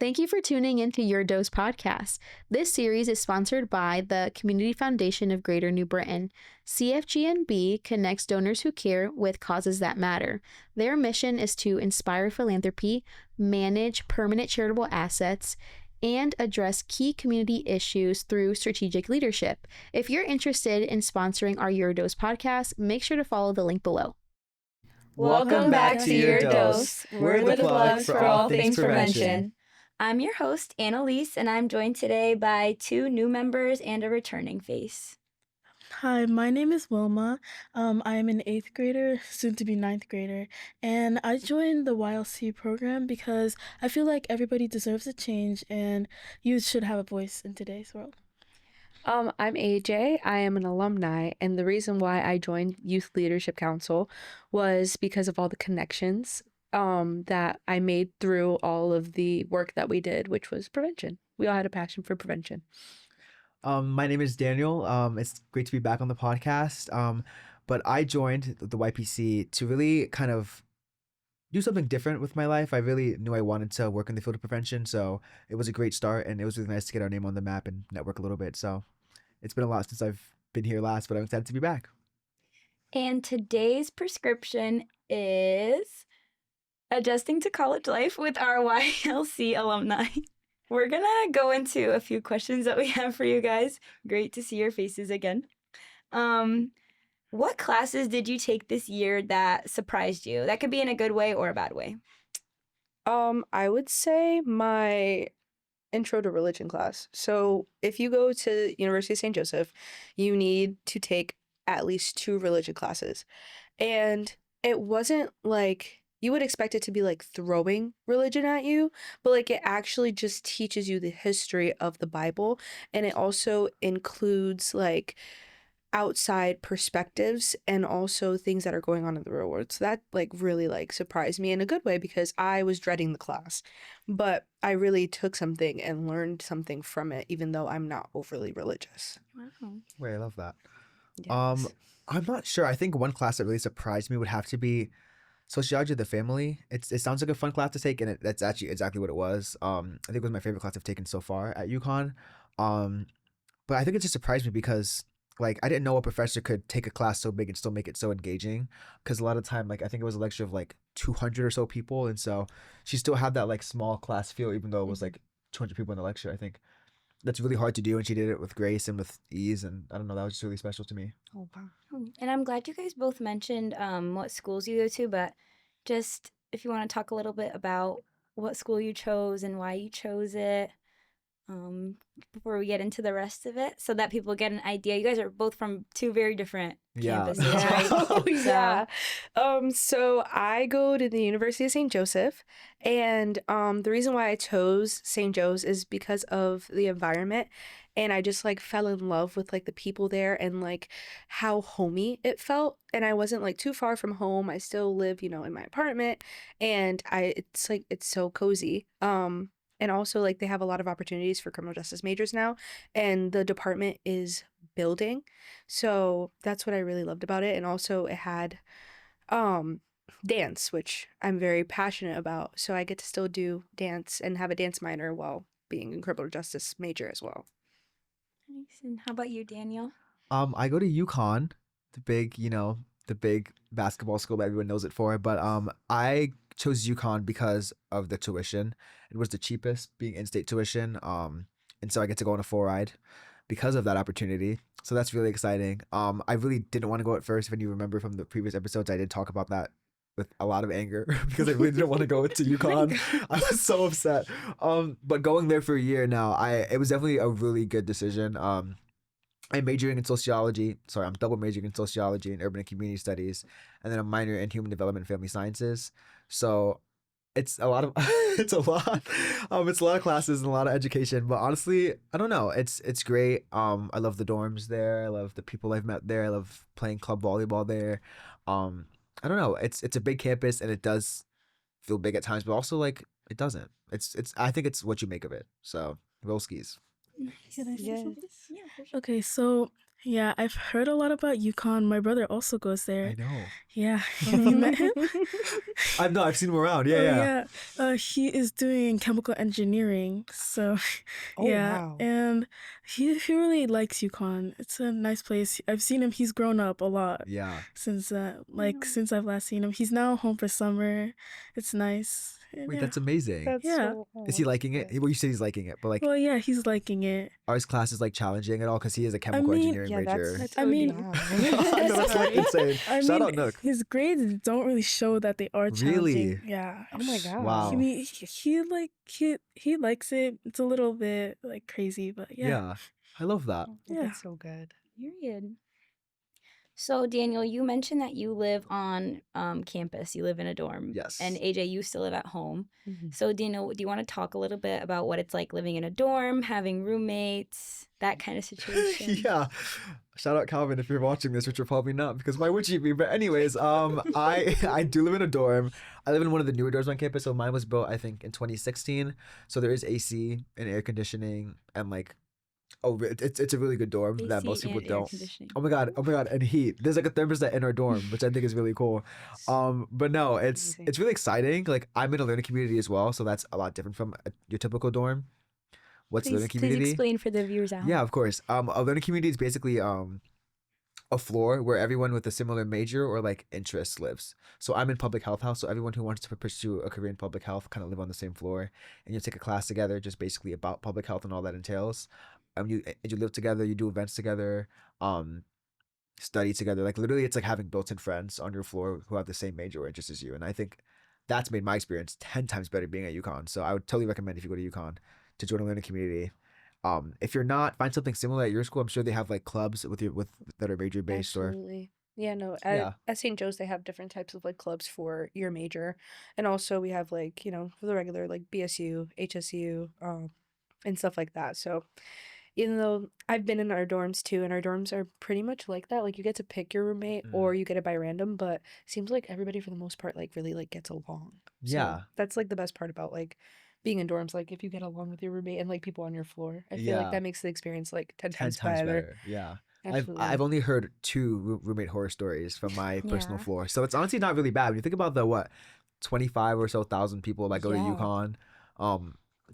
Thank you for tuning into Your Dose podcast. This series is sponsored by the Community Foundation of Greater New Britain. CFGNB connects donors who care with causes that matter. Their mission is to inspire philanthropy, manage permanent charitable assets, and address key community issues through strategic leadership. If you're interested in sponsoring our Your Dose podcast, make sure to follow the link below. Welcome back to Your Dose. We're the plugs for all things prevention. I'm your host, Annalise, and I'm joined today by two new members and a returning face. Hi, my name is Wilma. I am an 8th grader, soon to be 9th grader, and I joined the YLC program because I feel like everybody deserves a change and youth should have a voice in today's world. I'm AJ. I am an alumni, and the reason why I joined Youth Leadership Council was because of all the connections that I made through all of the work that we did, which was prevention. We all had a passion for prevention. My name is Daniel. It's great to be back on the podcast. But I joined the YPC to really kind of do something different with my life. I really knew I wanted to work in the field of prevention, so it was a great start, and it was really nice to get our name on the map and network a little bit. So it's been a lot since I've been here last, but I'm excited to be back. And today's prescription is adjusting to college life with our YLC alumni. We're going to go into a few questions that we have for you guys. Great to see your faces again. What classes did you take this year that surprised you? That could be in a good way or a bad way. I would say my intro to religion class. So if you go to University of St. Joseph, you need to take at least 2 religion classes. And it wasn't like you would expect it to be like throwing religion at you, but like it actually just teaches you the history of the Bible, and it also includes like outside perspectives and also things that are going on in the real world. So that like really like surprised me in a good way because I was dreading the class, but I really took something and learned something from it, even though I'm not overly religious. Wow. Wait, I love that. Yes. I'm not sure. I think one class that really surprised me would have to be sociology of the family. It sounds like a fun class to take, and that's actually exactly what it was. I think it was my favorite class I've taken so far at UConn. But I think it just surprised me because like I didn't know a professor could take a class so big and still make it so engaging. Because a lot of time, like I think it was a lecture of like 200 or so people, and so she still had that like small class feel, even though it was like 200 people in the lecture. I think that's really hard to do, and she did it with grace and with ease, and I don't know, that was just really special to me. Oh, wow. And I'm glad you guys both mentioned what schools you go to, but just if you want to talk a little bit about what school you chose and why you chose it before we get into the rest of it, so that people get an idea. You guys are both from 2 very different campuses, right? Oh, yeah. So I go to the University of St. Joseph, and the reason why I chose St. Joe's is because of the environment, and I just like fell in love with like the people there and like how homey it felt, and I wasn't like too far from home. I still live, in my apartment, and it's so cozy. And also like they have a lot of opportunities for criminal justice majors now, and the department is building. So that's what I really loved about it. And also it had dance, which I'm very passionate about. So I get to still do dance and have a dance minor while being in criminal justice major as well. Nice. And how about you, Daniel? I go to UConn, the big basketball school that everyone knows it for. But I chose UConn because of the tuition. It was the cheapest, being in-state tuition. And so I get to go on a full ride because of that opportunity. So that's really exciting. I really didn't want to go at first. If you remember from the previous episodes, I did talk about that with a lot of anger because I really didn't want to go to UConn. I was so upset. But going there for a year now, it was definitely a really good decision. I'm majoring in sociology. Sorry, I'm double majoring in sociology and urban and community studies, and then a minor in human development and family sciences. So it's a lot of it's a lot. It's a lot of classes and a lot of education. But honestly, I don't know. It's great. I love the dorms there. I love the people I've met there. I love playing club volleyball there. I don't know. It's a big campus, and it does feel big at times, but also like it doesn't. It's I think it's what you make of it. So roll skis. Can I say Yes. something? Yeah, for sure. Okay, so Yeah, I've heard a lot about UConn. My brother also goes there. I know. Yeah, have you met him? I've seen him around. Yeah, Oh yeah. yeah, he is doing chemical engineering. So, Oh, yeah, wow. and he really likes UConn. It's a nice place. I've seen him. He's grown up a lot Yeah. since since I've last seen him. He's now home for summer. It's nice. And Wait, yeah. that's amazing. That's Yeah. so. Is he liking it? good. Well, you said he's liking it, but like, Well, yeah, he's liking it. are his classes like challenging at all? Because he is a chemical mean, engineering Yeah, major. that's I mean, wow. I know, that's Sorry. insane. I Shout mean, out Nook. his grades don't really show that they are challenging. Really? Yeah. Oh my god. I Wow. mean, he likes it. It's a little bit like crazy, but yeah. Yeah. I love that. Oh, Yeah. That's so good. Period. So, Daniel, you mentioned that you live on campus. You live in a dorm. Yes. And AJ, you still live at home. Mhm. So, Daniel, do you want to talk a little bit about what it's like living in a dorm, having roommates, that kind of situation? Yeah. Shout out Calvin if you're watching this, which you're probably not, because why would you be? But anyways, I do live in a dorm. I live in one of the newer dorms on campus. So mine was built, I think, in 2016. So there is AC and air conditioning and like, oh, it's a really good dorm that AC most people and air don't. conditioning. Oh my god, and heat. There's like a thermostat in our dorm, which I think is really cool. But no, Amazing. it's really exciting. Like I'm in a learning community as well, so that's a lot different from your typical dorm. What's learning Please community? explain for the viewers out. Yeah, of course. A learning community is basically a floor where everyone with a similar major or like interest lives. So I'm in public health house, so everyone who wants to pursue a career in public health kind of live on the same floor, and you take a class together, just basically about public health and all that entails. You live together, you do events together, study together. Like literally, it's like having built-in friends on your floor who have the same major or interest as you. And I think that's made my experience 10 times better being at UConn. So I would totally recommend if you go to UConn to join a learning community. If you're not, find something similar at your school. I'm sure they have like clubs with that are major based or Absolutely. Yeah, no. Yeah. At St. Joe's, they have different types of like clubs for your major, and also we have like for the regular like BSU, HSU, and stuff like that. So even though I've been in our dorms too, and our dorms are pretty much like that, like you get to pick your roommate or you get it by random, but seems like everybody for the most part like really like gets along. So Yeah. that's like the best part about like being in dorms. Like if you get along with your roommate and like people on your floor, I feel Yeah. like that makes the experience like 10 10 times times better. better. Yeah. Absolutely. I've only heard 2 roommate horror stories from my personal Yeah. floor, so it's honestly not really bad when you think about the 25 or so thousand people that go to Yeah. UConn.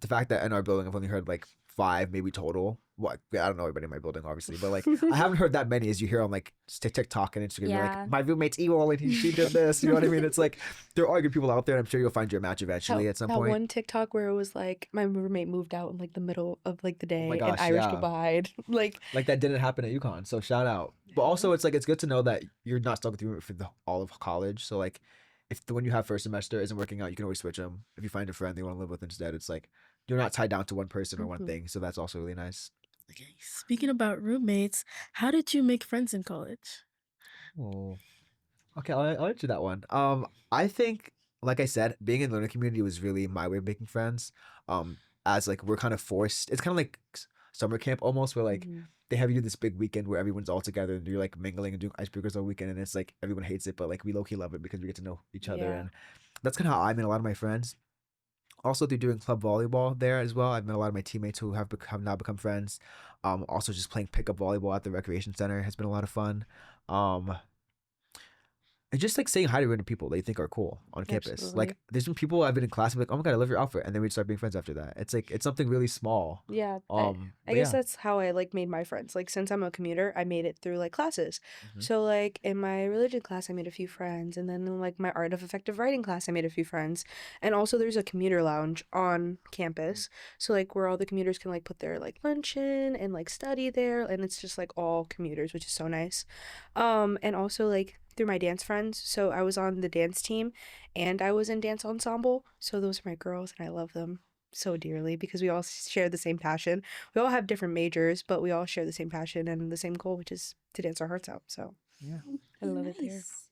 The fact that in our building I've only heard like 5 maybe total. What I don't know everybody in my building obviously, but like I haven't heard that many as you hear on like TikTok and Instagram. You're Yeah. like, my roommate's evil and she did this. You know what I mean? It's like there are good people out there. And I'm sure you'll find your match eventually at some that point. one TikTok where it was like my roommate moved out in like the middle of like the day my and gosh, Irish yeah. goodbye. Like Like that didn't happen at UConn, so shout out. But also, it's like it's good to know that you're not stuck with your roommate for all of college. So like, if the one you have first semester isn't working out, you can always switch them. If you find a friend they want to live with instead, it's like you're not tied down to one person or one Mhm. thing. So that's also really nice. Okay, speaking about roommates, how did you make friends in college? Oh, okay. I'll answer that one. I think, like I said, being in the learning community was really my way of making friends. As like we're kind of forced. It's kind of like summer camp almost, where like Mhm. they have you do this big weekend where everyone's all together and you're like mingling and doing icebreakers all weekend, and it's like everyone hates it, but like we low key love it because we get to know each other, Yeah. and that's kind of how I met a lot of my friends. Also, through doing club volleyball there as well, I've met a lot of my teammates who have now become friends. Also just playing pickup volleyball at the recreation center has been a lot of fun. Um, and just like saying hi to random people that you think are cool on campus. Absolutely. Like there's been people I've been in class with like, oh my god, I love your outfit, and then we start being friends after that. It's like it's something really small. Yeah, I I guess that's how I like made my friends. Like since I'm a commuter, I made it through like classes. Mhm. So like in my religion class, I made a few friends, and then in like my art of effective writing class, I made a few friends. And also there's a commuter lounge on campus, so like where all the commuters can like put their like lunch in and like study there, and it's just like all commuters, which is so nice. And also like through my dance friends. So I was on the dance team and I was in dance ensemble. So those are my girls and I love them so dearly because we all share the same passion. We all have different majors, but we all share the same passion and the same goal, which is to dance our hearts out. So Yeah. I love it there. Nice.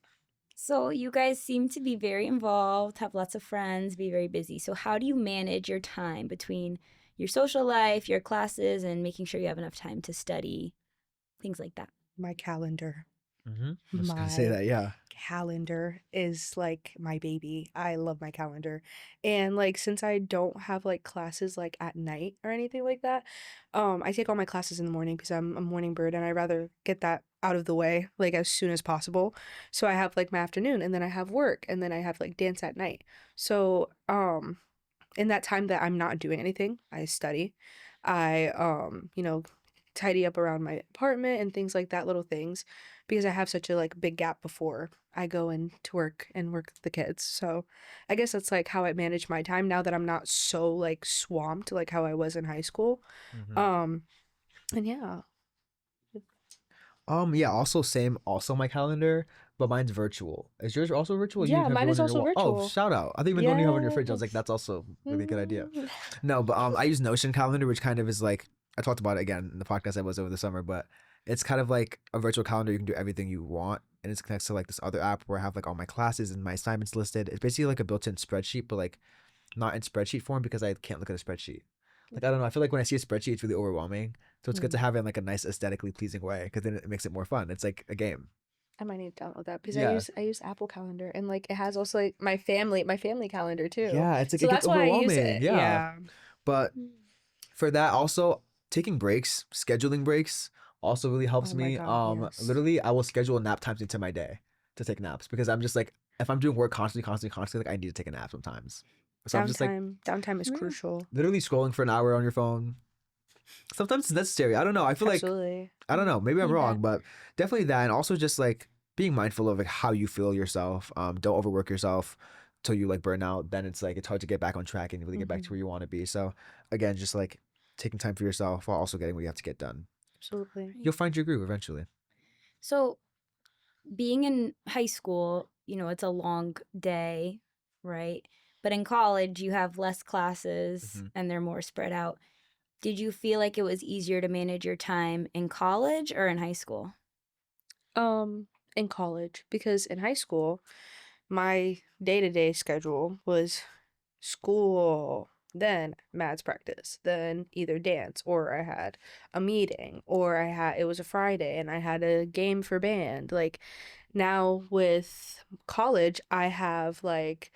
So you guys seem to be very involved, have lots of friends, be very busy. So how do you manage your time between your social life, your classes, and making sure you have enough time to study, things like that? My calendar. I was gonna say My that, yeah. calendar is like my baby. I love my calendar. And like since I don't have like classes like at night or anything like that, I take all my classes in the morning because I'm a morning bird and I rather get that out of the way like as soon as possible. So I have like my afternoon and then I have work and then I have like dance at night. So in that time that I'm not doing anything, I study. I tidy up around my apartment and things like that, little things, because I have such a like big gap before I go in to work and work with the kids. So I guess that's like how I manage my time now that I'm not so like swamped like how I was in high school. Mhm. And yeah. Yeah, also same, also my calendar, but mine's virtual. Is yours also virtual? You Yeah, have mine one is on your also wall. Oh, virtual. shout out. I think even the one you have on your fridge, I was like, Yes. that's also a really good idea. Mm. No, but I use Notion calendar, which kind of is like, I talked about it again in the podcast I was over the summer, but it's kind of like a virtual calendar. You can do everything you want. And it's connected to like this other app where I have like all my classes and my assignments listed. It's basically like a built-in spreadsheet, but like not in spreadsheet form because I can't look at a spreadsheet. Like, I don't know. I feel like when I see a spreadsheet, it's really overwhelming. So it's good to have it in like a nice aesthetically pleasing way because then it makes it more fun. It's like a game. I might need to download that because Yeah. I use Apple Calendar and like it has also like my family calendar too. Yeah, it's like So it gets that's why I use overwhelming. it. Yeah. But for that also taking breaks, scheduling breaks also really helps Oh my me. God, yes. Literally I will schedule nap times into my day to take naps because I'm just like if I'm doing work constantly, like I need to take a nap sometimes. So I'm just like Downtime is Yeah. crucial. literally scrolling for an hour on your phone. Sometimes it's necessary. I don't know. I feel like Absolutely. I don't know. Maybe I'm Need wrong, that. but definitely that, and also just like being mindful of like how you feel yourself. Don't overwork yourself till you like burn out. Then it's like it's hard to get back on track and really get back to where you want to be. So again, just like taking time for yourself while also getting what you have to get done. Absolutely. You'll find your groove eventually. So, being in high school, it's a long day, right? But in college, you have less classes Mhm. and they're more spread out. Did you feel like it was easier to manage your time in college or in high school? In college, because in high school, my day-to-day schedule was school, then maths practice, then either dance, or I had a meeting, or it was a Friday and I had a game for band. Like now with college, I have like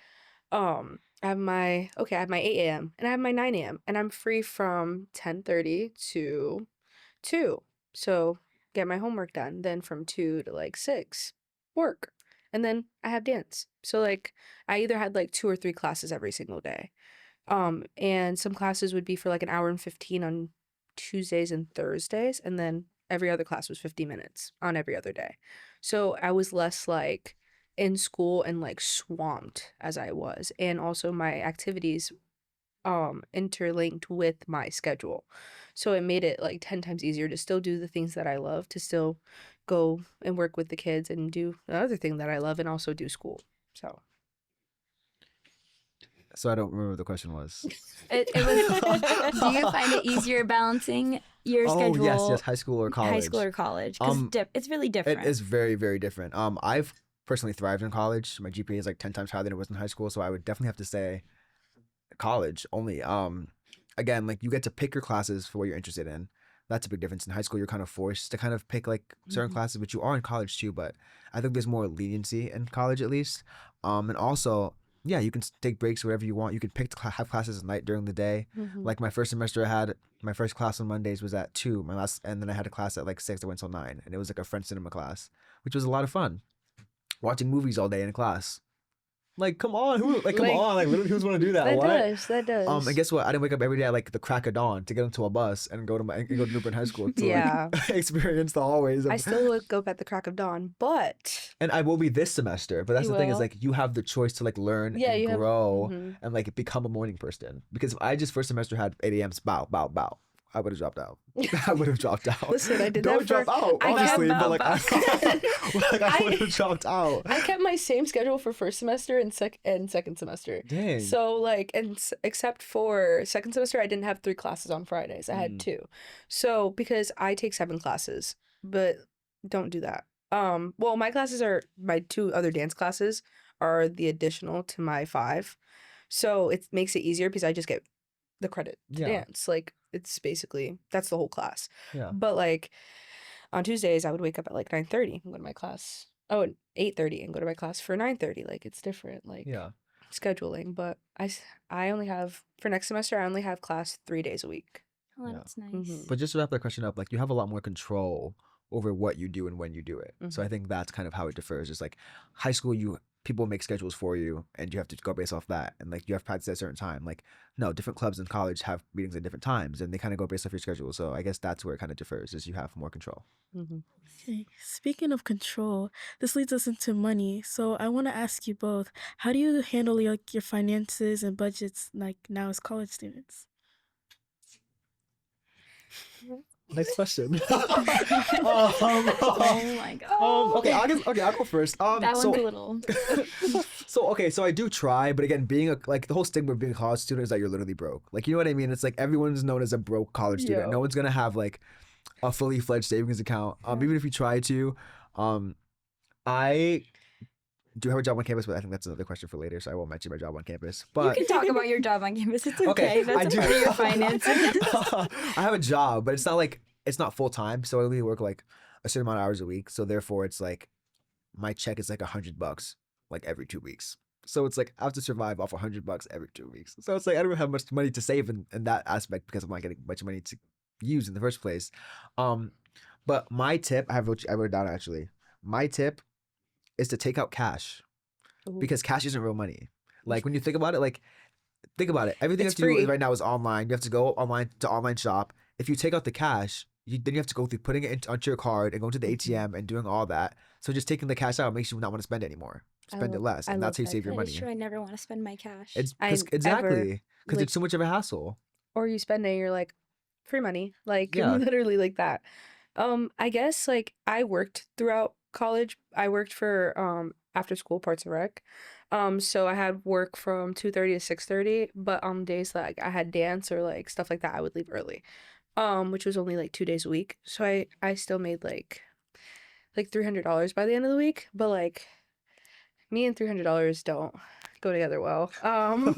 I have my 8 a.m. and I have my 9 a.m. and I'm free from 10:30 to 2. So get my homework done. Then from 2 to like 6, work. And then I have dance. So like I either had like 2 or 3 classes every single day. And some classes would be for like an hour and 15 on Tuesdays and Thursdays, and then every other class was 50 minutes on every other day. So I was less like in school and like swamped as I was. And also my activities interlinked with my schedule. So it made it like 10 times easier to still do the things that I love, to still go and work with the kids and do another thing that I love and also do school. So So I don't remember what the question was. It was. Do you find it easier balancing your Oh schedule? yes, high school or college. High school or college? Because it's really different. It is very, very different. I've personally thrived in college. My GPA is like 10 times higher than it was in high school, so I would definitely have to say college only. Again, like you get to pick your classes for what you're interested in. That's a big difference. In high school, you're kind of forced to kind of pick like certain classes, which you are in college too. But I think there's more leniency in college at least. And also, yeah, you can take breaks wherever you want. You can pick to have classes at night during the day. Like my first semester, I had my first class on Mondays was at 2. And then I had a class at like 6 that went till 9, and it was like a French cinema class, which was a lot of fun. Watching movies all day in class. Like, come on, like literally, who's want to do that? that What? does. And guess what? I didn't wake up every day at like the crack of dawn to get into a bus and go to New Bern High School to Yeah. like experience the hallways. I still woke up at the crack of dawn, but And I will be this semester, but that's You the thing is will? like you have the choice to like learn Yeah, and you have- grow mhm. and like become a morning person. Because if I just first semester had 8 a.m.s, bow, I would have dropped out. I would have dropped out. Listen, I did Don't that drop for- out, I kept honestly, but like, bow. I would have dropped out. I kept my same schedule for first semester and second semester. Dang. So like, except for second semester, I didn't have 3 classes on Fridays. I had 2. So because I take 7 classes, but don't do that. Well, my 2 other dance classes are the additional to my 5. So it makes it easier because I just get the credit to Yeah. dance. Like it's basically, that's the whole class. Yeah. But like on Tuesdays, I would wake up at like 9:30 and go to my class oh 8:30 and go to my class for 9:30. Like it's different, like Yeah. scheduling. But I only have for next semester I only have class 3 days a week. Oh, Yeah. that's nice. Mhm. But just to wrap that question up, like you have a lot more control over what you do and when you do it. So I Mhm. think that's kind of how it differs. It's like high school, people make schedules for you and you have to go based off that. And like you have practice at a certain time. Like no, different clubs in college have meetings at different times and they kind of go based off your schedule. So I guess that's where it kind of differs is you have more control. Mhm. Okay. Speaking of control, this leads us into money. So I want to ask you both, how do you handle your finances and budgets like now as college students? Next question. Oh my god. Okay, I'll go first. That So one's a little. so I do try, but again, being like the whole stigma of being a college student is that you're literally broke. Like you know what I mean? It's like everyone's known as a broke college student. Yeah. No one's gonna have like a fully fledged savings account. Even if you try to. I do have a job on campus, but I think that's another question for later, so I won't mention my job on campus. But You can talk about your job on campus. It's okay. okay, I That's a do. part of your finances. I have a job, but it's not full time, so I only work like a certain amount of hours a week. So therefore, it's like my check is like $100 like every 2 weeks. So it's like I have to survive off $100 every 2 weeks. So it's like I don't have much money to save in that aspect because I'm not getting much money to use in the first place. But my tip, I wrote it down actually. My tip is to take out cash Ooh. because cash isn't real money. Like when you think about it, think about it. Everything you It's have to do free. right now is online. You have to go online to online shop. If you take out the cash, then you have to go through putting it onto your card and going to the ATM and doing all that. So just taking the cash out makes you not want to spend it anymore. Spend it less, I and that's love how you save your That is money. true. I never want to spend my cash. It's I exactly because like- it's so much of a hassle. Or you spend it, you're like free money, like Yeah. literally like that. I guess like I worked throughout college. I worked for after school Parts and Rec. So I had work from 2:30 to 6:30, but on days that like I had dance or like stuff like that, I would leave early. Which was only like 2 days a week. So I still made like $300 by the end of the week, but like me and $300 don't go together well. Um,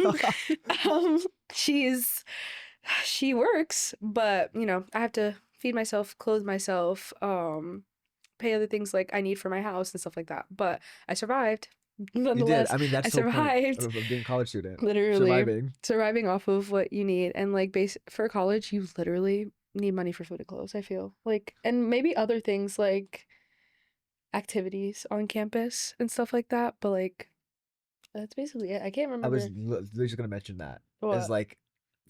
she works, but I have to feed myself, clothe myself, pay other things like I need for my house and stuff like that. But I survived. You did. Nonetheless, I mean, that's I the whole point survived. of being a college student. Literally surviving off of what you need, and like for college, you literally need money for food and clothes. I feel like, and maybe other things like activities on campus and stuff like that. But like, that's basically it. I can't I remember. was literally just gonna mention that. What? Is like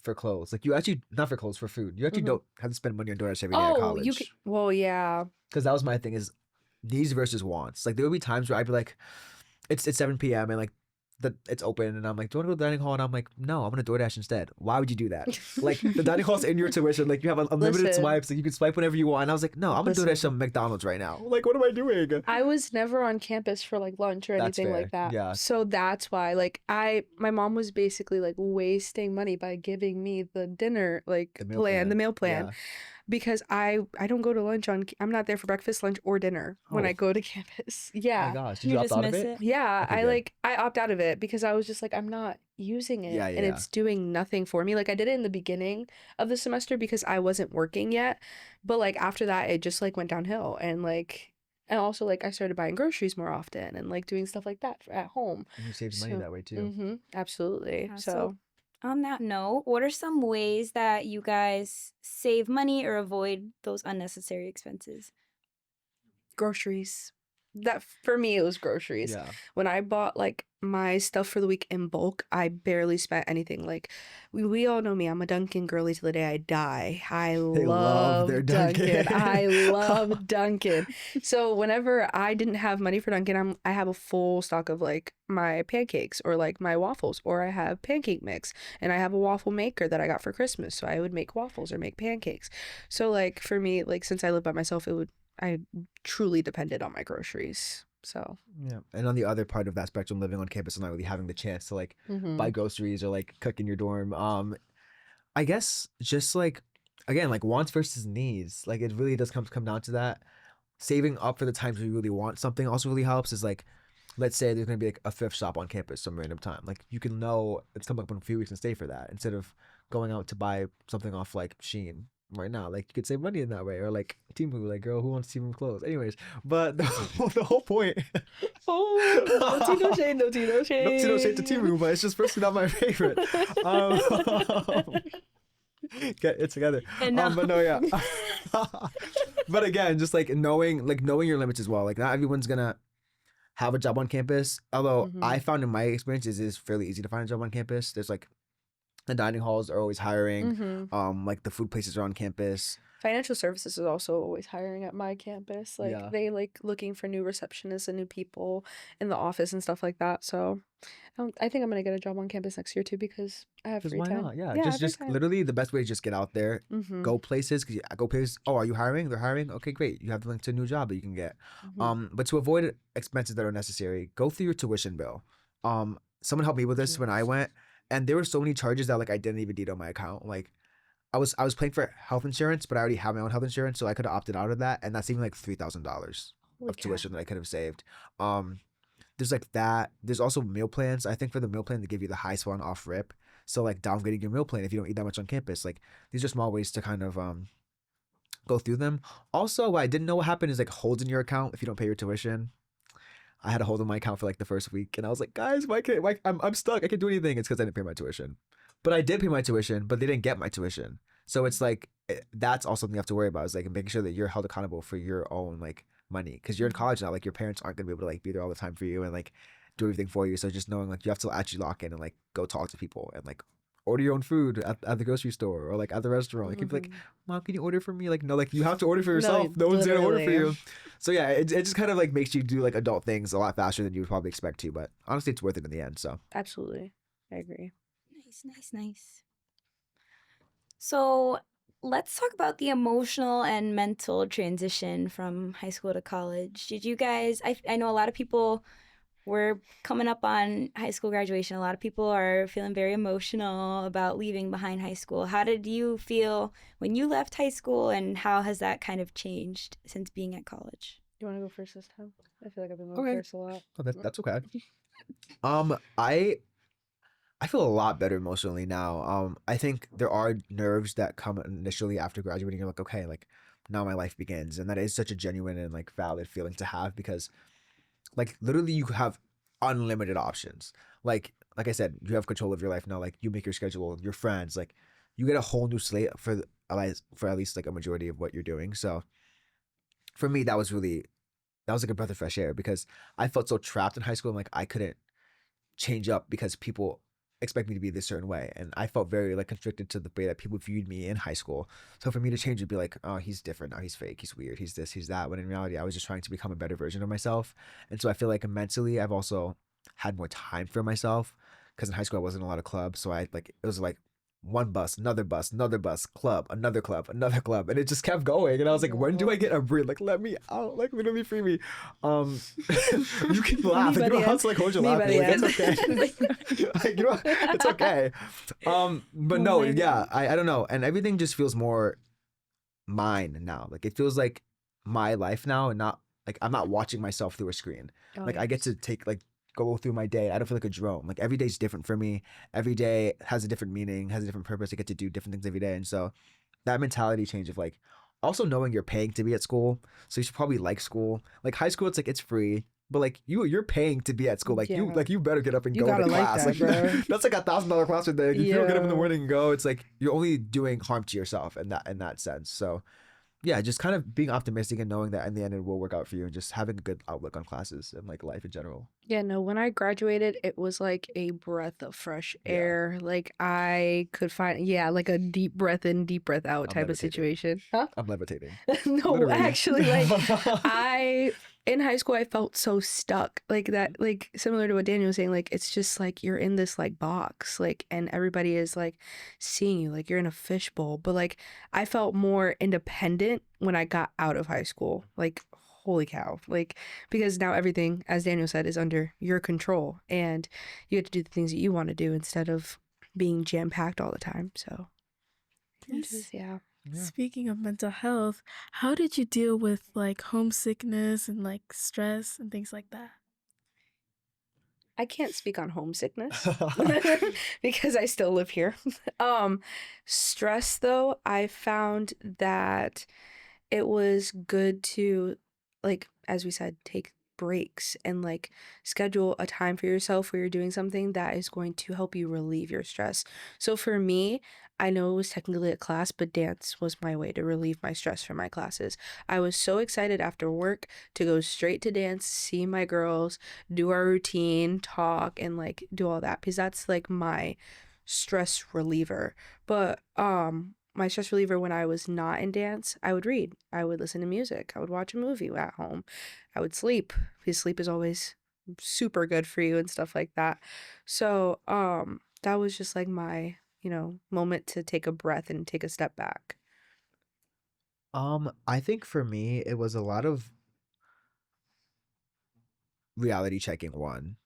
for clothes. Like you actually not for clothes, for food. You actually Mhm. don't have to spend money on DoorDash every day at Oh, college. you can. Well, yeah. Because that was my thing is needs versus wants. Like there would be times where I'd be like, it's 7 p.m. and like it's open and I'm like, do you want to go to the dining hall? And I'm like, no, I'm gonna DoorDash instead. Why would you do that? Like the dining hall's in your tuition. Like you have unlimited Listen. swipes. Like you can swipe whenever you want. And I was like, no, I'm gonna Listen. DoorDash some McDonald's right now. Like what am I doing? I was never on campus for like lunch or That's anything fair, like that. yeah. So that's why like my mom was basically like wasting money by giving me the dinner like The meal plan. Yeah. Because I don't go to lunch I'm not there for breakfast, lunch, or dinner when Oh. I go to campus. Oh Yeah. my gosh, did You you opt just out of miss it? it? Yeah, Okay, good. I opt out of it because I was just like I'm not using it Yeah, and yeah. it's doing nothing for me. Like I did it in the beginning of the semester because I wasn't working yet, but like after that it just like went downhill and also like I started buying groceries more often and like doing stuff like that at home. And you saved money So- that way too. Absolutely. Yeah, So on that note, what are some ways that you guys save money or avoid those unnecessary expenses? groceries. That for me it was groceries. Yeah. When I bought like my stuff for the week in bulk, I barely spent anything. Like we all know me, I'm a Dunkin' girly till the day I die. I love their love Dunkin'. Dunkin'. I love Dunkin'. So whenever I didn't have money for Dunkin', I have a full stock of like my pancakes or like my waffles, or I have pancake mix and I have a waffle maker that I got for Christmas. So I would make waffles or make pancakes. So like for me, like since I live by myself, I truly depended on my groceries. So Yeah. And on the other part of that spectrum, living on campus and not really having the chance to like Mm-hmm. buy groceries or like cook in your dorm. I guess just like again, like wants versus needs. Like it really does come down to that. Saving up for the times you really want something also really helps. Is like, let's say there's gonna be like a thrift shop on campus some random time. Like you can know it's coming up in a few weeks and stay for that instead of going out to buy something off like Shein right now. Like you could save money in that way, or like Timu, like girl who wants Timu clothes. Anyways, but the whole point. Oh, no tea, no shade, no tea, no shade. No tea, no shade to Timu, but it's just personally not my favorite. Um, get it together. And no. But no, yeah. But again, just like knowing your limits as well. Like not everyone's gonna have a job on campus. Although I found in my experience, it is fairly easy to find a job on campus. There's like the dining halls are always hiring. Like the food places are on campus. Financial services is also always hiring at my campus. Like Yeah. they like looking for new receptionists and new people in the office and stuff like that. So I think I'm gonna get a job on campus next year too because I have Because free why time. not? Yeah, I have free just time. literally the best way is just get out there, go places. Because go places. Oh, are you hiring? They're hiring. Okay, great. You have the link to a new job that you can get. But to avoid expenses that are necessary, go through your tuition bill. Someone helped me with this when I went, and there were so many charges that like I didn't even need on my account. Like I was paying for health insurance, but I already have my own health insurance, so I could have opted out of that, and that's even like $3,000 Holy of cow. tuition that I could have saved. There's like that. There's also meal plans. I think for the meal plan they give you the highest one off rip. So like downgrading your meal plan if you don't eat that much on campus. Like these are small ways to kind of go through them. Also, what I didn't know what happened is like holds in your account if you don't pay your tuition. I had a hold on my account for like the first week, and I was like, guys, I'm stuck. I can't do anything. It's because I didn't pay my tuition. But I did pay my tuition, but they didn't get my tuition. So it's like that's also something you have to worry about. Is like making sure that you're held accountable for your own like money, because you're in college now. Like your parents aren't gonna be able to like be there all the time for you and like do everything for you. So just knowing like you have to actually lock in and like go talk to people and like order your own food at the grocery store or like at the restaurant. You can be like, Mom, can you order for me? Like no, like you have to order for yourself. No one's there to order for literally. you. So yeah, it just kind of like makes you do like adult things a lot faster than you would probably expect to. But honestly, it's worth it in the end. So Absolutely, I agree. Nice. So let's talk about the emotional and mental transition from high school to college. Did you guys, I know a lot of people were coming up on high school graduation. A lot of people are feeling very emotional about leaving behind high school. How did you feel when you left high school, and how has that kind of changed since being at college? You want to go first this time? I feel like I've been going Okay. first a lot. oh, that's okay. I feel a lot better emotionally now. I think there are nerves that come initially after graduating. You're like, okay, like now my life begins, and that is such a genuine and like valid feeling to have because, like, literally you have unlimited options. Like I said, you have control of your life now. Like you make your schedule, your friends, like you get a whole new slate for at least like a majority of what you're doing. So for me, that was like a breath of fresh air because I felt so trapped in high school and like I couldn't change up because people expect me to be this certain way, and I felt very like constricted to the way that people viewed me in high school. So for me to change would be like, oh, he's different now, he's fake, he's weird, he's this, he's that, when in reality I was just trying to become a better version of myself. And so I feel like mentally I've also had more time for myself because in high school I wasn't in a lot of clubs, so I like it was like one bus, another bus, another bus, club, another club, another club, and it just kept going. And I was like, when do I get a break? Like, let me out, like literally free me. You can laugh, like, you don't have to like hold your Me by laughter. the Like, end. it's okay. Like, you know, it's okay. But no, my yeah, I don't know, and everything just feels more mine now. Like it feels like my life now, and not like I'm not watching myself through a screen. Like I get to take like go through my day. I don't feel like a drone. Like every day's different for me. Every day has a different meaning, has a different purpose. I get to do different things every day. And so that mentality change of like also knowing you're paying to be at school. So you should probably like school. Like high school, it's like it's free. But like you're paying to be at school. Like Yeah. you better get up and You go to gotta like class. that, bro. That's like $1,000 class right there. If you don't get up in the Yeah. morning and go, it's like you're only doing harm to yourself in that sense. So yeah, just kind of being optimistic and knowing that in the end it will work out for you, and just having a good outlook on classes and like life in general. Yeah, no, when I graduated, it was like a breath of fresh Yeah. air. Like I could find, like a deep breath in, deep breath out I'm type of levitating. situation. Huh? I'm levitating. No, Literally. actually, like in high school, I felt so stuck. Like that, like similar to what Daniel was saying, like it's just like you're in this like box, like, and everybody is like seeing you, like you're in a fishbowl. But like I felt more independent when I got out of high school. Like, holy cow. Like, because now everything, as Daniel said, is under your control, and you get to do the things that you want to do instead of being jam packed all the time. So, yeah. Yeah. Speaking of mental health, how did you deal with like homesickness and like stress and things like that? I can't speak on homesickness because I still live here. Stress though, I found that it was good to, like, as we said, take breaks and like schedule a time for yourself where you're doing something that is going to help you relieve your stress. So for me, I know it was technically a class, but dance was my way to relieve my stress from my classes. I was so excited after work to go straight to dance, see my girls, do our routine, talk, and like do all that because that's like my stress reliever. But my stress reliever when I was not in dance, I would read. I would listen to music. I would watch a movie at home. I would sleep because sleep is always super good for you and stuff like that. So, that was just like my, moment to take a breath and take a step back. I think for me, it was a lot of reality checking one.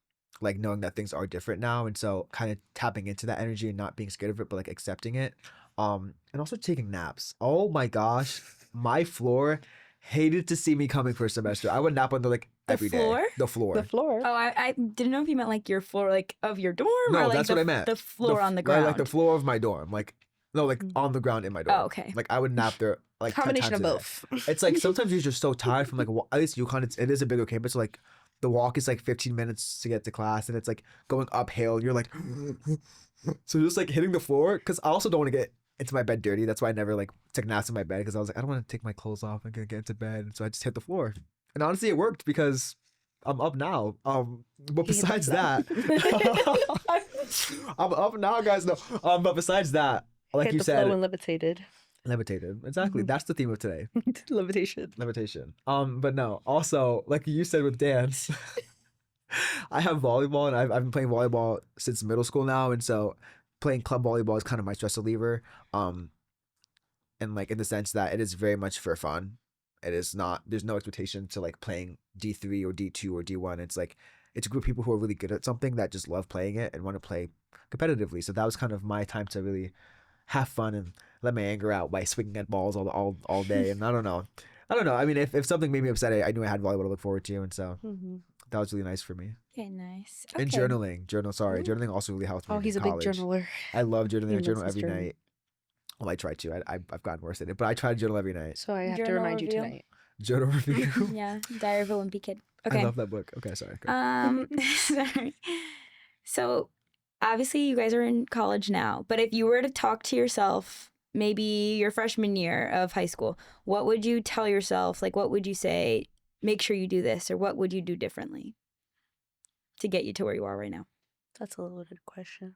Like knowing that things are different now, and so kind of tapping into that energy and not being scared of it, but like accepting it. And also taking naps. Oh my gosh, my floor hated to see me coming for a semester. I would nap on the like The every day. floor? The floor. The floor. Oh, I didn't know if you meant like your floor, like of your dorm, or No, like that's what I meant. the floor on the Like ground. the floor of my dorm. Like no, like on the ground in my dorm. Oh, okay. Like I would nap there like 10 Combination of times a day. both. It's like sometimes you're just so tired from like at least UConn. It is a bigger campus. So like the walk is like 15 minutes to get to class, and it's like going uphill. And you're like, so just like hitting the floor. Because I also don't want to get into my bed dirty. That's why I never like took naps in my bed because I was like, I don't want to take my clothes off and get into bed. And so I just hit the floor. And honestly, it worked because I'm up now. But besides that, I'm up now, guys. No, but besides that, like Hit you the said, flow and levitated. levitated. Exactly. Mhm. That's the theme of today. Levitation. Levitation. But no. Also, like you said with dance, I have volleyball, and I've been playing volleyball since middle school now, and so playing club volleyball is kind of my stress reliever. And like in the sense that it is very much for fun. It is not. There's no expectation to like playing D3 or D2 or D1. It's like it's a group of people who are really good at something that just love playing it and want to play competitively. So that was kind of my time to really have fun and let my anger out by swinging at balls all day. And I don't know. I mean, if something made me upset, I knew I had volleyball to look forward to, and so that was really nice for me. Okay, nice. And Okay. journaling also really helped me. Oh, in he's a big college. journaler. I love journaling. I He journal loves his every journal. night. Well, I try to. I've gotten worse at it, but I try to journal every night. So I have to Journal remind you review. tonight. Journal review. Yeah, Diary of a Wimpy Kid. I Okay. love that book. Okay, sorry. Go. Sorry. So obviously you guys are in college now, but if you were to talk to yourself, maybe your freshman year of high school, what would you tell yourself? Like, what would you say? Make sure you do this, or what would you do differently to get you to where you are right now? That's a loaded question.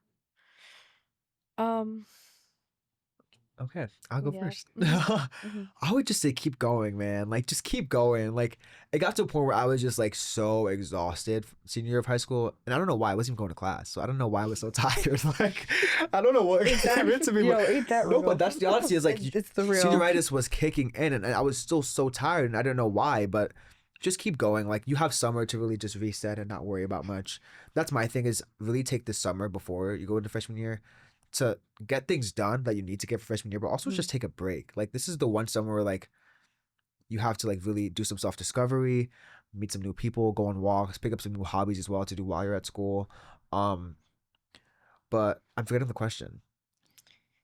Okay, I'll go Yeah. first. Mhm. I would just say keep going, man. Like just keep going. Like it got to a point where I was just like so exhausted senior year of high school, and I don't know why I wasn't even going to class. So I don't know why I was so tired. Like I don't know what came into me. Yo, but- ain't that no, real? but that's the honesty. Is like It's the real. senioritis was kicking in, and I was still so tired, and I didn't know why. But just keep going. Like you have summer to really just reset and not worry about much. That's my thing. Is really take this summer before you go into freshman year to get things done that you need to get for freshman year, but also just take a break. Like this is the one summer where like you have to like really do some self discovery, meet some new people, go on walks, pick up some new hobbies as well to do while you're at school. But I'm forgetting the question.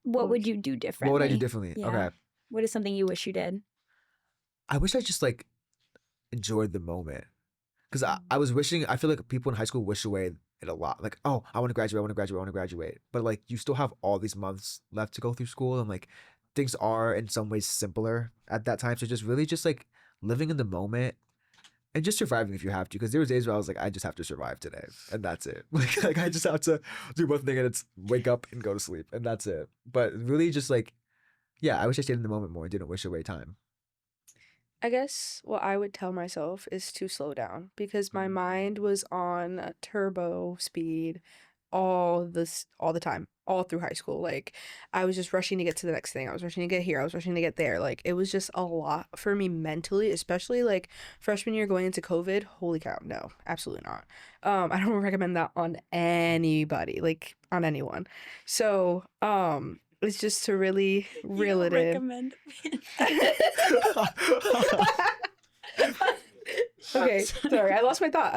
What would you do differently? What would I do differently? Yeah. Okay. What is something you wish you did? I wish I just like enjoyed the moment. Because I was wishing, I feel like people in high school wish away it a lot. Like, oh, I want to graduate, I want to graduate, I want to graduate. But like, you still have all these months left to go through school. And like, things are in some ways simpler at that time. So just really just like living in the moment and just surviving if you have to. Because there was days where I was like, I just have to survive today. And that's it. Like I just have to do one thing and it's wake up and go to sleep. And that's it. But really just like, yeah, I wish I stayed in the moment more and didn't wish away time. I guess what I would tell myself is to slow down because my mind was on turbo speed all the time, all through high school. Like I was just rushing to get to the next thing. I was rushing to get here. I was rushing to get there. Like it was just a lot for me mentally, especially like freshman year going into COVID. Holy cow, no, absolutely not. I don't recommend that on anybody, like on anyone. So, it's just to really reel it in. Recommend. Okay, sorry, I lost my thought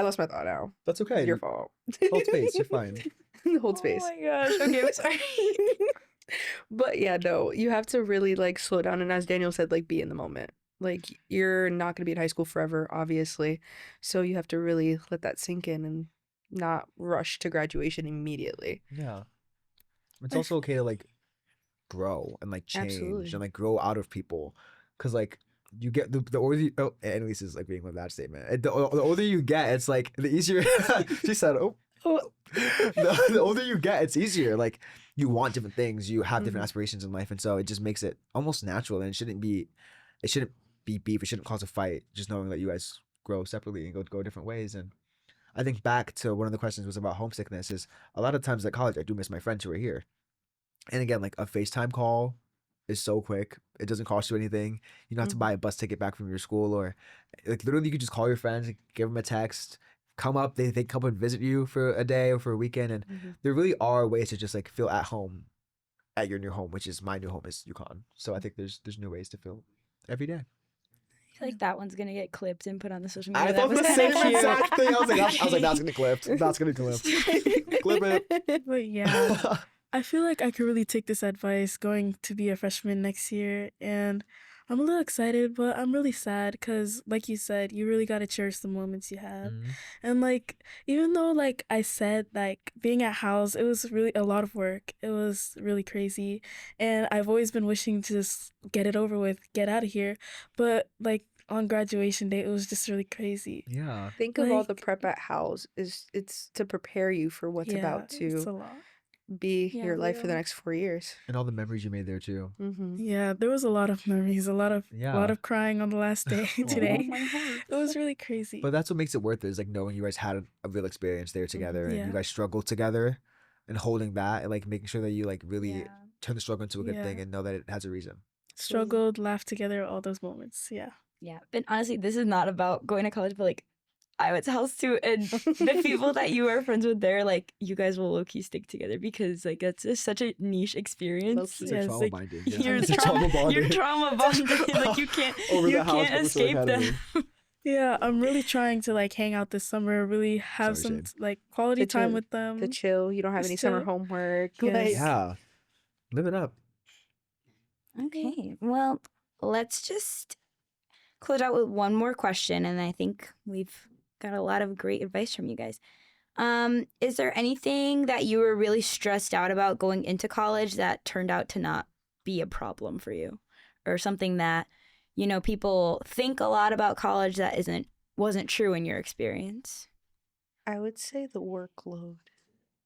now. That's okay. It's your fault. Hold space. You're fine. Hold space. Oh my gosh. Okay, I'm sorry. But yeah, no, you have to really like slow down, and as Daniel said, like be in the moment. Like you're not gonna be in high school forever, obviously. So you have to really let that sink in and not rush to graduation immediately. Yeah. It's also okay to like grow and like change Absolutely. and like grow out of people, because like you get the older you, oh, Annalise is like being with that statement. The older you get, it's like the easier. She said, "Oh." The older you get, it's easier. Like you want different things, you have different aspirations in life, and so it just makes it almost natural. And it shouldn't be beef. It shouldn't cause a fight. Just knowing that you guys grow separately and go different ways. And I think back to one of the questions was about homesickness. Is a lot of times at college I do miss my friends who are here. And again, like a FaceTime call is so quick. It doesn't cost you anything. You don't have to buy a bus ticket back from your school, or like literally you could just call your friends, give them a text, come up. They come and visit you for a day or for a weekend, and there really are ways to just like feel at home at your new home, which is my new home is UConn. So I think there's new ways to feel every day. I feel like that one's gonna get clipped and put on the social media. I thought the That same was so cute. exact thing. I was like, that's gonna be clipped. That's gonna be clipped. Clip it. But yeah, I feel like I could really take this advice going to be a freshman next year. And I'm a little excited, but I'm really sad because, like you said, you really got to cherish the moments you have. And, like, even though, like, I said, like, being at house, it was really a lot of work. It was really crazy. And I've always been wishing to just get it over with, get out of here. But, like, on graduation day, it was just really crazy. Yeah. Think of all the Like- prep at house. It's to prepare you for what's about It's a to lot. be Yeah, your life for the real. next 4 years. And all the memories you made there too. Yeah, there was a lot of memories, a lot Yeah. of crying on the last day today. my heart. It was really crazy. But that's what makes it worth it, is like knowing you guys had a real experience there together, and Yeah. you guys struggled together, and holding that and like making sure that you like really Yeah. turn the struggle into a good thing Yeah. and know that it has a reason. Struggled, laughed together, all those moments. Yeah. Yeah, but honestly, this is not about going to college, but like I went to house too, and the people that you are friends with there, like you guys will low key stick together because like it's just such a niche experience. Low-key. It's Yeah, like it's trauma like- binding. You're It's trauma, bonding. you're trauma bonded. Like you can't Over you the house can't before escape Academy. them. Yeah, I'm really trying to like hang out this summer, really have Sorry, some Shane. like quality To time chill- with them. To chill. You don't have Just any summer chill. homework. Yes. Like, Yeah. Live it up. Okay, well, let's just close out with one more question, and I think we've got a lot of great advice from you guys. Is there anything that you were really stressed out about going into college that turned out to not be a problem for you, or something that people think a lot about college that wasn't true in your experience? I would say the workload.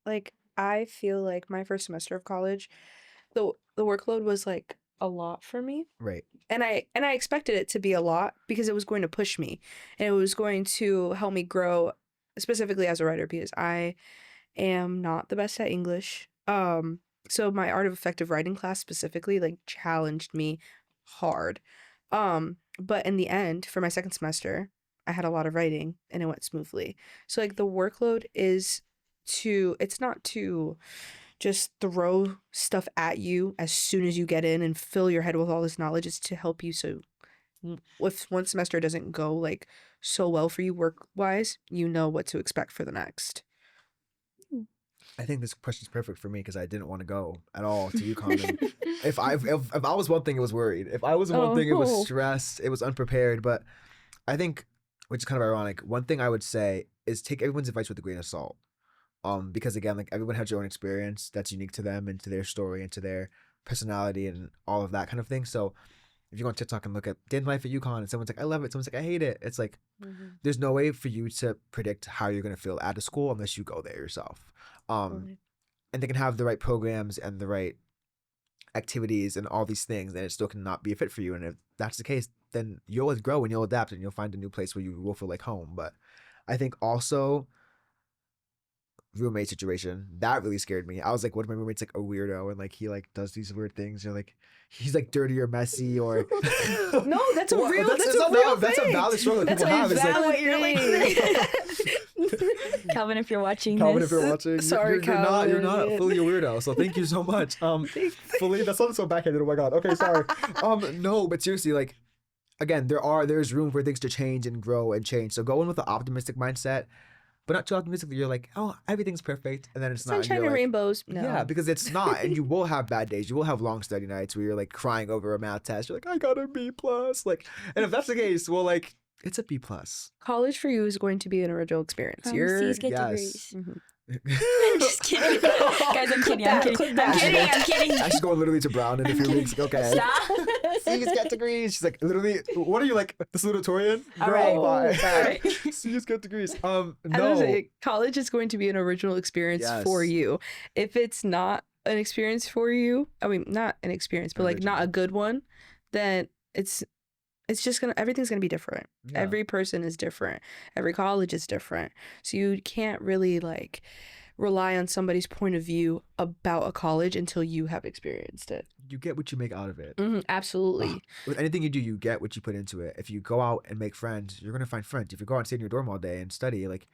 Like I feel like my first semester of college, the workload was like a lot for me. Right. And I expected it to be a lot because it was going to push me and it was going to help me grow specifically as a writer, because I am not the best at English. So my art of effective writing class specifically like challenged me hard. But in the end, for my second semester, I had a lot of writing and it went smoothly. So like the workload is it's not to just throw stuff at you as soon as you get in and fill your head with all this knowledge. It's to help you, so if one semester doesn't go like so well for you work wise, you know what to expect for the next. I think this question's perfect for me because I didn't want to go at all to UConn. And if I was one thing, it was worried. If I was one thing, it was Oh. stressed. It was unprepared. But I think, which is kind of ironic, one thing I would say is take everyone's advice with a grain of salt. Because again, like everyone has their own experience that's unique to them and to their story and to their personality and all of that kind of thing. So if you go on TikTok and look at day in life at UConn and someone's like, I love it, someone's like, I hate it. It's like there's no way for you to predict how you're gonna feel at a school unless you go there yourself. And they can have the right programs and the right activities and all these things, and it still cannot be a fit for you. And if that's the case, then you'll grow and you'll adapt and you'll find a new place where you will feel like home. But I think also roommate situation, that really scared me. I was like, what if my roommate's like a weirdo and like he like does these weird things, or like he's like dirty or messy, or No, that's a Well, real that's that's a a real valid- that's a thing. valid struggle that That's people a have. It's like- valid What you're like thing. Calvin, if you're watching Calvin, this, if you're watching, Sorry, you're not Calvin. fully a weirdo. So thank you so much. Fully, that sounds so backhanded. Oh my god. Okay, sorry. No, but seriously, like, again, there's room for things to change and grow and change. So go in with an optimistic mindset, but not too optimistic that you're like, oh, everything's perfect, and then it's not. And Sunshine you're and like, rainbows. No. yeah, because it's not, and you will have bad days. You will have long study nights where you're like crying over a math test. You're like, I got a B plus. Like, and if that's the case, well, like it's a B plus. College for you is going to be an original experience. Promises get yes. degrees. Mhm. Just kidding. Guys, I'm kidding. I'm kidding. I'm kidding. She's going literally to Brown in a few weeks. Okay. Stop. C's get degrees. She's like, literally, what are you, like, the salutatorian? All right. Girl, bye. All right. C's get degrees. I was No. gonna say, college is going to be an original experience for Yes. you. If it's not an experience for you, I mean, not an experience, but like not a Original. good one, then it's just everything's gonna be different. Yeah. Every person is different. Every college is different. So you can't really like rely on somebody's point of view about a college until you have experienced it. You get what you make out of it. Absolutely. With anything you do, you get what you put into it. If you go out and make friends, you're gonna find friends. If you go out and stay in your dorm all day and study, like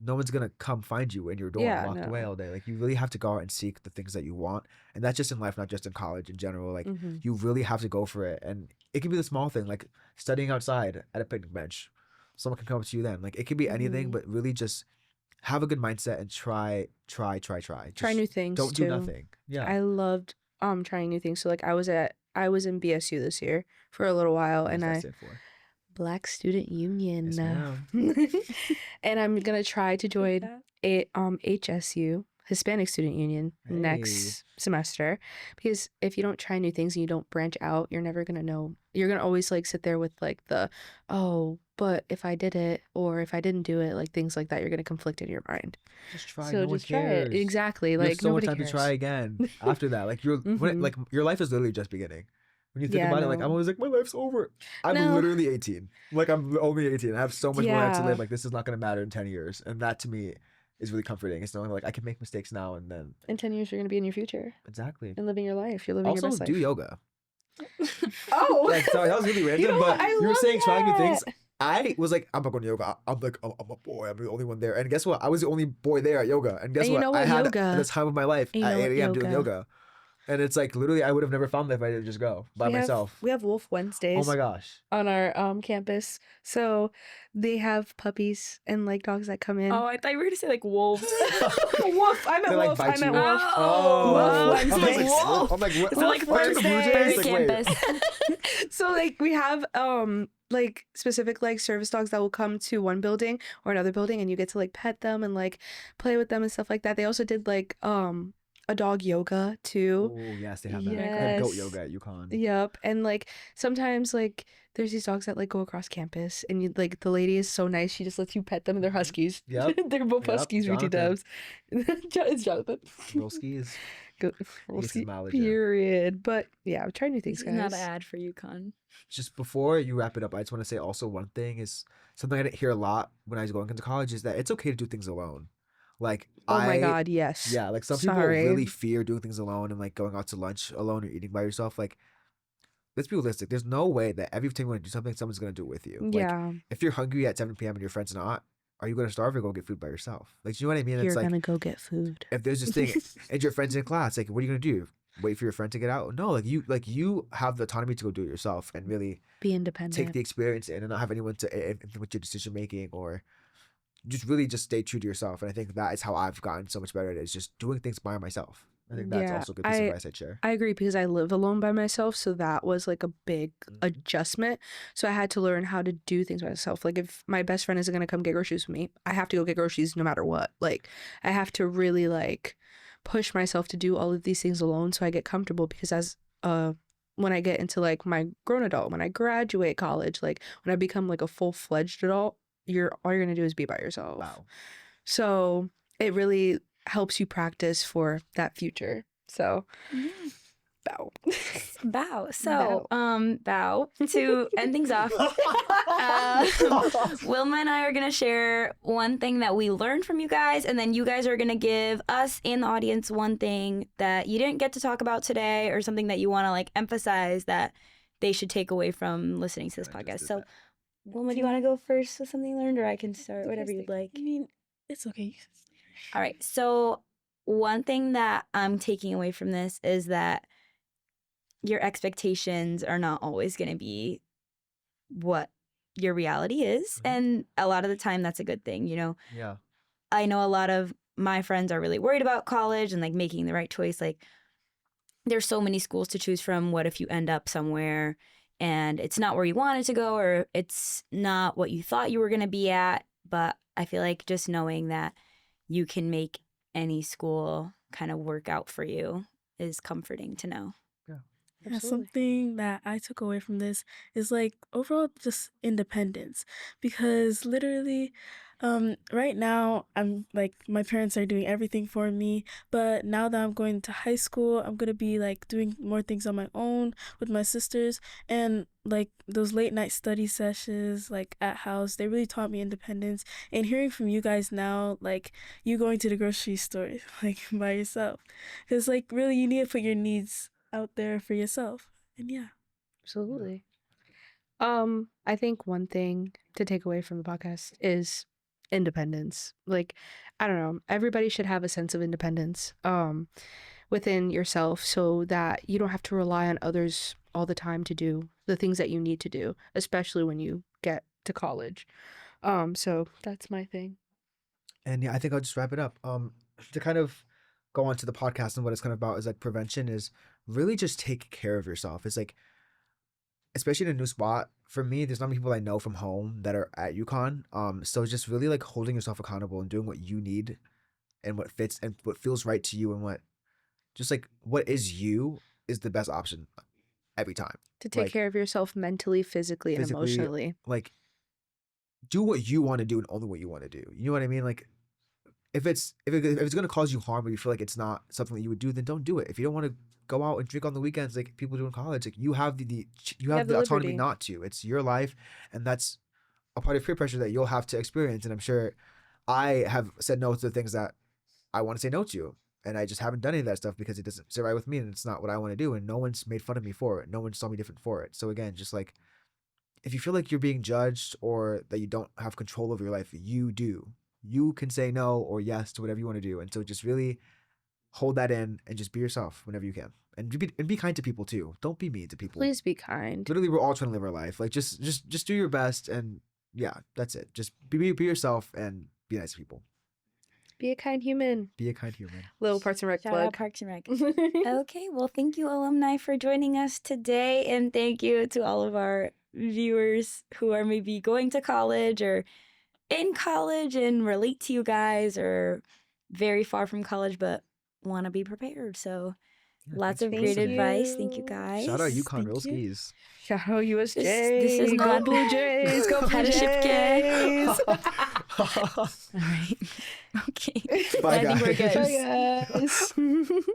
no one's gonna come find you in your dorm Yeah, locked no. away all day. Like you really have to go out and seek the things that you want, and that's just in life, not just in college in general. Like Mhm. you really have to go for it, and it can be the small thing, like studying outside at a picnic bench. Someone can come up to you then. Like it could be anything, Mhm. but really just have a good mindset and try. Try Just new things. don't too. do nothing. Yeah. I loved trying new things. So like I was in BSU this year for a little while, What does and that I stand for? Black Student Union. Yes, ma'am. And I'm gonna try to join that? HSU, Hispanic Student Union, Hey. next semester, because if you don't try new things and you don't branch out, you're never gonna know. You're gonna always like sit there with like but if I did it or if I didn't do it, like things like that, you're gonna conflict in your mind. Just try. So no one just try it. cares. Exactly. You have Like so much nobody time cares. to try again after that. Like Mhm. like your life is literally just beginning. When you think Yeah, about it, like no. I'm always like, my life's over. I'm No. literally 18. Like I'm only 18. I have so much more life to Yeah. live. Like this is not gonna matter in 10 years. And that to me is really comforting. It's knowing like I can make mistakes now and then. In 10 years, you're gonna be in your future Exactly. and living your life. You're living your Also best do life. yoga. Oh, Like sorry, that was really random, know but what? I you were love saying trying new things. that. I was like, I'm not going to yoga. I'm like, I'm a boy. I'm the only one there. And guess what? I was the only boy there at yoga. And guess And you what? know I what? had Yoga- the time of my life and you at know what? 8 a.m. doing Yoga- yoga. And it's like literally, I would have never found that if I didn't just go by myself. We have Wolf Wednesdays. Oh my gosh. On our campus, so they have puppies and like dogs that come in. Oh, I thought you were gonna say like wolves. Wolf! I meant They, like, wolf. I bite meant you. wolf. Oh. Wolf I'm like, Wednesday. wolf. I'm like, what? Is it like what? The Blue Thursday? Jays? Like, wait. Campus. So like we have like specific like service dogs that will come to one building or another building, and you get to like pet them and like play with them and stuff like that. They also did like a dog yoga too. Oh yes, they have that. They have goat Yes. yoga at UConn. Yep. And like sometimes like there's these dogs that like go across campus, and you like the lady is so nice, she just lets you pet them, and they're huskies. Yep. They're both Yep. huskies, Ruti Jonathan. Dubs. It's Jonathan. Rolskis. Go, He gets his mileage in. period. But yeah, try new things, This guys. is not an ad for UConn. Just before you wrap it up, I just want to say also one thing is something I didn't hear a lot when I was going into college is that it's okay to do things alone. Like Oh my god, yes. Yeah, like some Sorry. people really fear doing things alone and like going out to lunch alone or eating by yourself. Like, let's be realistic. There's no way that every time you want to do something, someone's gonna do it with you. Like, Yeah. if you're hungry at 7 p.m. and your friend's not, are you gonna starve or go get food by yourself? Like, do you know what I mean? You're It's like gonna go get food. if there's this thing and your friend's in class, like, what are you gonna do? Wait for your friend to get out? No, you have the autonomy to go do it yourself and really Be independent. take the experience in and not have anyone to influence your decision making or just really just stay true to yourself. And I think that is how I've gotten so much better at it, is just doing things by myself. I think that's Yeah, also a good piece of advice I'd share. I agree, because I live alone by myself, so that was like a big adjustment. So I had to learn how to do things by myself. Like if my best friend isn't gonna come get groceries with me, I have to go get groceries no matter what. Like I have to really like push myself to do all of these things alone so I get comfortable, because as when I get into like my grown adult, when I graduate college, like when I become like a full-fledged adult, all you're gonna do is be by yourself. Wow. So it really helps you practice for that future. So bow. Bow. So, bow to end things off. Wilma and I are going to share one thing that we learned from you guys, and then you guys are going to give us and the audience one thing that you didn't get to talk about today, or something that you want to like emphasize that they should take away from listening to this I just podcast. did So, that. Wilma, do you want to go first with something you learned, or I can start, whatever you'd like? I mean, it's okay. All right. So, one thing that I'm taking away from this is that your expectations are not always going to be what your reality is. And a lot of the time that's a good thing, you know. Yeah. I know a lot of my friends are really worried about college and like making the right choice. Like there's so many schools to choose from. What if you end up somewhere and it's not where you wanted to go, or it's not what you thought you were going to be at? But I feel like just knowing that you can make any school kind of work out for you is comforting to know. Yeah, Absolutely. something that I took away from this is like overall just independence, because literally right now I'm like my parents are doing everything for me, but now that I'm going to high school, I'm going to be like doing more things on my own with my sisters, and like those late night study sessions like at house, they really taught me independence. And hearing from you guys now, like you going to the grocery store like by yourself, because like really you need to put your needs out there for yourself. And yeah. Absolutely. I think one thing to take away from the podcast is independence. Like, I don't know, everybody should have a sense of independence within yourself so that you don't have to rely on others all the time to do the things that you need to do, especially when you get to college. So that's my thing. And yeah, I think I'll just wrap it up. To kind of go on to the podcast and what it's kind of about is like prevention is really just take care of yourself. It's like, especially in a new spot, for me, there's not many people I know from home that are at UConn. So just really like holding yourself accountable and doing what you need and what fits and what feels right to you and what just like what is you is the best option every time. To take Like, care of yourself mentally, physically, and physically, emotionally. like do what you want to do and only what you want to do. You know what I mean? Like if it's gonna cause you harm or you feel like it's not something that you would do, then don't do it. If you don't want to go out and drink on the weekends like people do in college, like you have you have the the autonomy liberty. not to. It's your life, and that's a part of peer pressure that you'll have to experience. And I'm sure I have said no to the things that I want to say no to, and I just haven't done any of that stuff because it doesn't sit right with me and it's not what I want to do. And no one's made fun of me for it. No one saw me different for it. So again, just like if you feel like you're being judged or that you don't have control over your life, you do. You can say no or yes to whatever you want to do. And so just really hold that in and just be yourself whenever you can. And be kind to people too. Don't be mean to people. Please be kind. Literally, we're all trying to live our life. Like just do your best, and yeah, that's it. Just be yourself and be nice to people. Be a kind human. Be a kind human. Little Parks and Rec Shout plug. out Parks and Rec. Okay, well, thank you, alumni, for joining us today. And thank you to all of our viewers who are maybe going to college or in college and relate to you guys, or very far from college but want to be prepared. So Yeah, lots thanks of for great listening. advice. Thank you guys. Shout out UConn Thank Real you. Skis. Shout out USJ. This is Go not- Blue Jays. Go Blue Had a ship Jays. All right. Okay. Bye, I think we're guys. good. Bye, guys.